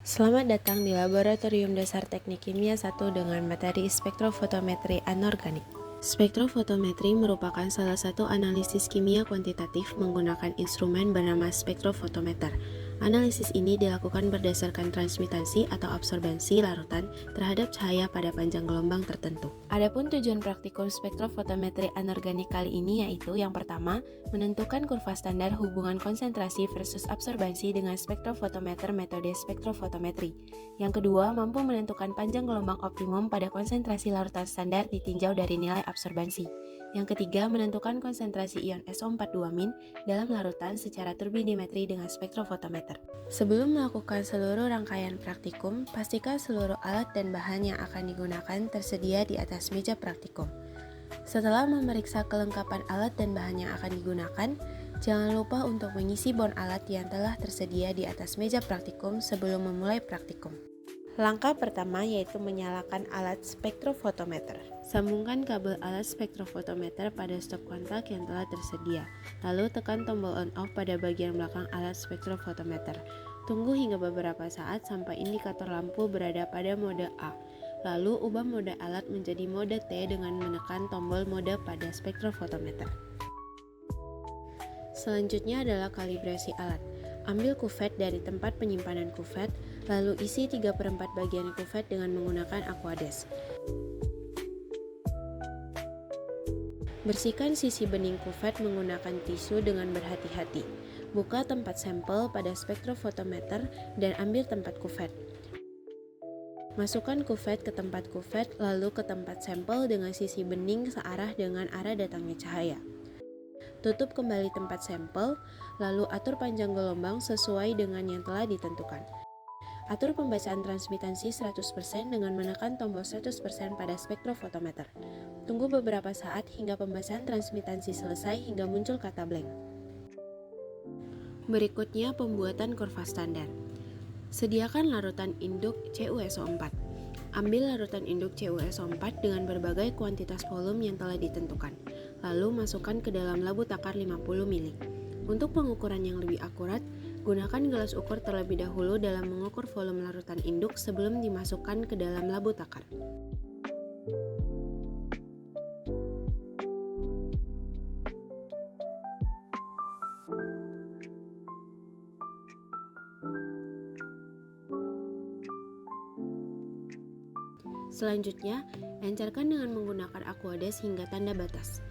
Selamat datang di Laboratorium Dasar Teknik Kimia 1 dengan materi spektrofotometri anorganik. Spektrofotometri merupakan salah satu analisis kimia kuantitatif menggunakan instrumen bernama spektrofotometer. Analisis ini dilakukan berdasarkan transmitasi atau absorbansi larutan terhadap cahaya pada panjang gelombang tertentu. Adapun tujuan praktikum spektrofotometri anorganik kali ini yaitu yang pertama, menentukan kurva standar hubungan konsentrasi versus absorbansi dengan spektrofotometer metode spektrofotometri. Yang kedua, mampu menentukan panjang gelombang optimum pada konsentrasi larutan standar ditinjau dari nilai absorbansi. Yang ketiga, menentukan konsentrasi ion SO42- dalam larutan secara turbidimetri dengan spektrofotometer. Sebelum melakukan seluruh rangkaian praktikum, pastikan seluruh alat dan bahan yang akan digunakan tersedia di atas meja praktikum. Setelah memeriksa kelengkapan alat dan bahan yang akan digunakan, jangan lupa untuk mengisi bon alat yang telah tersedia di atas meja praktikum sebelum memulai praktikum. Langkah pertama yaitu menyalakan alat spektrofotometer. Sambungkan kabel alat spektrofotometer pada stop kontak yang telah tersedia. Lalu tekan tombol on-off pada bagian belakang alat spektrofotometer. Tunggu hingga beberapa saat sampai indikator lampu berada pada mode A. Lalu ubah mode alat menjadi mode T dengan menekan tombol mode pada spektrofotometer. Selanjutnya adalah kalibrasi alat. Ambil kuvet dari tempat penyimpanan kuvet, lalu isi 3/4 bagian kuvet dengan menggunakan Aquades. Bersihkan sisi bening kuvet menggunakan tisu dengan berhati-hati. Buka tempat sampel pada spektrofotometer dan ambil tempat kuvet. Masukkan kuvet ke tempat kuvet, lalu ke tempat sampel dengan sisi bening searah dengan arah datangnya cahaya. Tutup kembali tempat sampel, lalu atur panjang gelombang sesuai dengan yang telah ditentukan. Atur pembacaan transmitasi 100% dengan menekan tombol 100% pada spektrofotometer. Tunggu beberapa saat hingga pembacaan transmitasi selesai hingga muncul kata blank. Berikutnya pembuatan kurva standar. Sediakan larutan induk CuSO4. Ambil larutan induk CuSO4 dengan berbagai kuantitas volume yang telah ditentukan. Lalu masukkan ke dalam labu takar 50 ml. Untuk pengukuran yang lebih akurat, gunakan gelas ukur terlebih dahulu dalam mengukur volume larutan induk sebelum dimasukkan ke dalam labu takar. Selanjutnya, encerkan dengan menggunakan Aquades hingga tanda batas.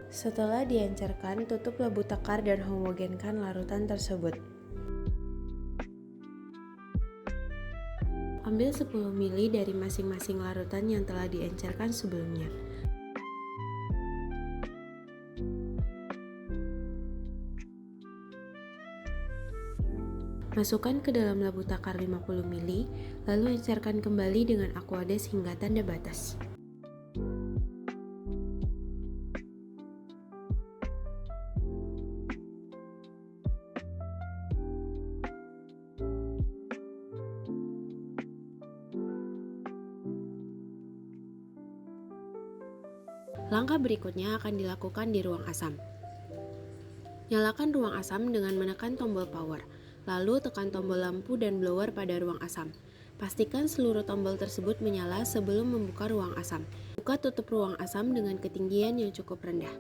Setelah diencerkan, tutup labu takar dan homogenkan larutan tersebut. Ambil 10 ml dari masing-masing larutan yang telah diencerkan sebelumnya. Masukkan ke dalam labu takar 50 ml, lalu encerkan kembali dengan Aquades hingga tanda batas. Langkah berikutnya akan dilakukan di ruang asam. Nyalakan ruang asam dengan menekan tombol power, lalu tekan tombol lampu dan blower pada ruang asam. Pastikan seluruh tombol tersebut menyala sebelum membuka ruang asam. Buka tutup ruang asam dengan ketinggian yang cukup rendah.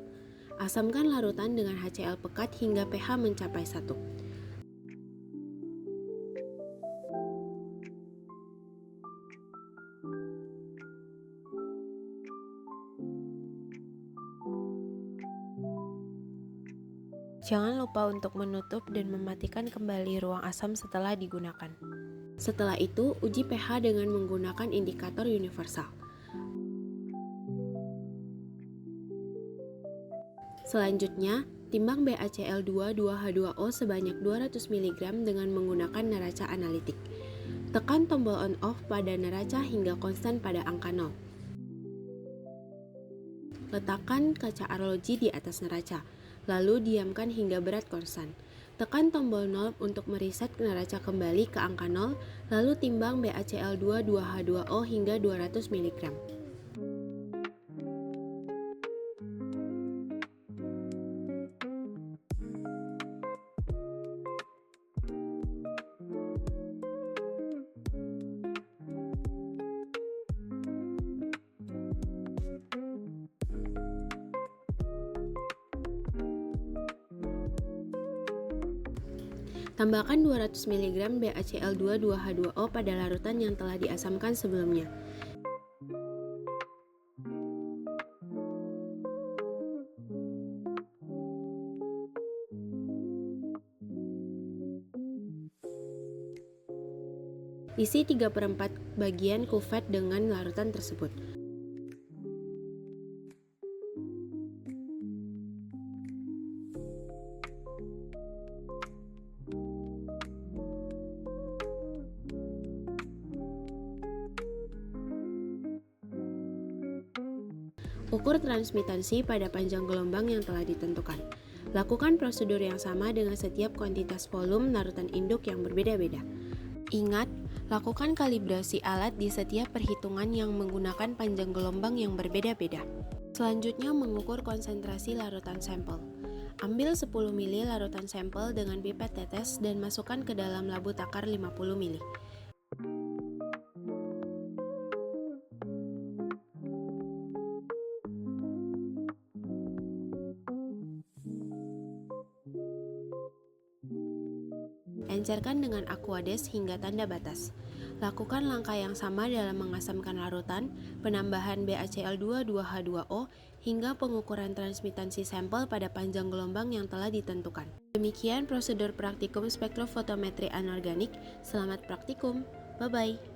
Asamkan larutan dengan HCl pekat hingga pH mencapai 1. Jangan lupa untuk menutup dan mematikan kembali ruang asam setelah digunakan. Setelah itu, uji pH dengan menggunakan indikator universal. Selanjutnya, timbang BaCl2 2H2O sebanyak 200 mg dengan menggunakan neraca analitik. Tekan tombol on-off pada neraca hingga konstan pada angka 0. Letakkan kaca arloji di atas neraca, lalu diamkan hingga berat konstan. Tekan tombol 0 untuk mereset neraca kembali ke angka 0, lalu timbang BaCl2 2H2O hingga 200 mg. Tambahkan 200 mg BaCl2 2H2O pada larutan yang telah diasamkan sebelumnya. Isi 3/4 bagian kuvet dengan larutan tersebut. Ukur transmitansi pada panjang gelombang yang telah ditentukan. Lakukan prosedur yang sama dengan setiap kuantitas volume larutan induk yang berbeda-beda. Ingat, lakukan kalibrasi alat di setiap perhitungan yang menggunakan panjang gelombang yang berbeda-beda. Selanjutnya, mengukur konsentrasi larutan sampel. Ambil 10 ml larutan sampel dengan pipet tetes dan masukkan ke dalam labu takar 50 ml. Encerkan dengan Aquades hingga tanda batas. Lakukan langkah yang sama dalam mengasamkan larutan, penambahan BaCl2 2H2O, hingga pengukuran transmitansi sampel pada panjang gelombang yang telah ditentukan. Demikian prosedur praktikum spektrofotometri anorganik. Selamat praktikum. Bye-bye.